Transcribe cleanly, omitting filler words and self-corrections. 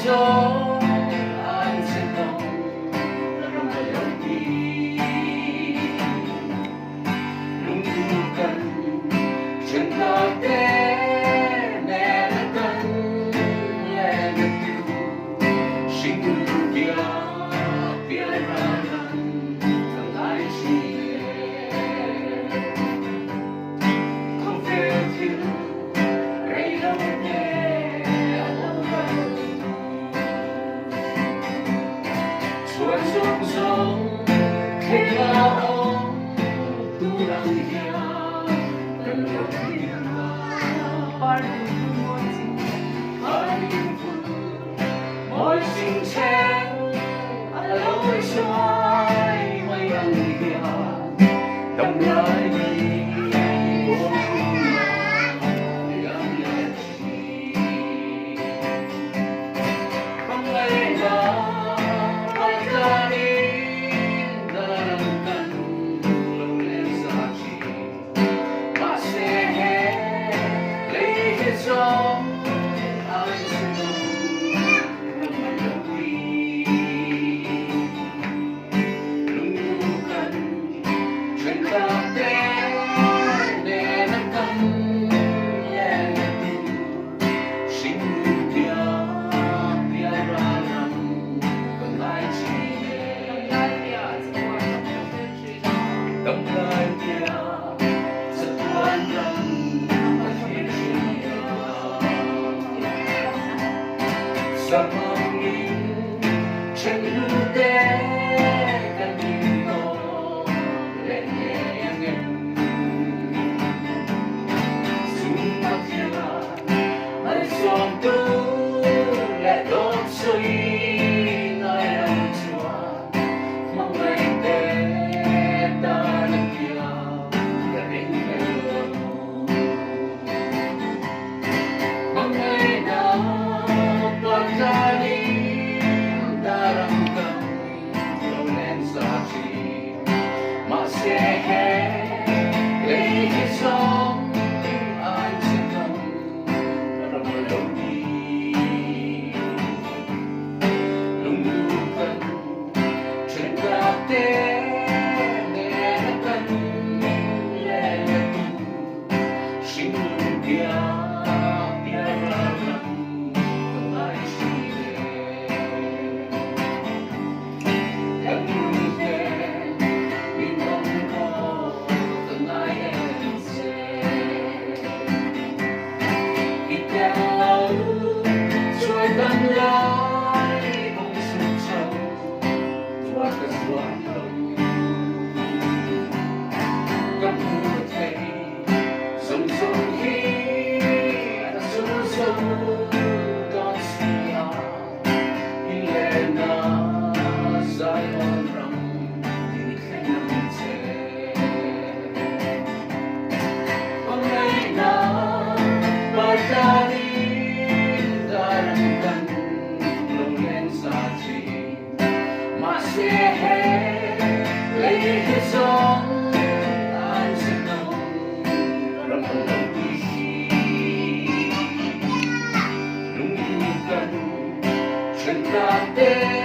gió anh sẽ không lòng đi luôn cần chân ta té nè là cần lẽ là tu sinh kia biết ra rằng lại chỉ không thể thiếu đây đâu nhé chuột rụng rụng khi là ông tu đang hiểu cần hiểu mỗi sinh chen lối xoay mây bằng hiểu đồng lời đi Some chân tế cần nhìn tô lên nhẹ nhàng xuống mắt nhà hãy xoan tu lẽ đốt suy nơi lòng chùa mong ngày tế ta được kia đã đến gần mong ngày nào toàn gia đi lấy cái gió anh sẽ không lòng lòng đi luôn cần chuyện ta té để cần lẽ là tu sinh kia kia ra rằng lại chỉ cần Hãy Hãy subscribe cho kênh Ghiền Mì Gõ để không bỏ lỡ những video hấp dẫn.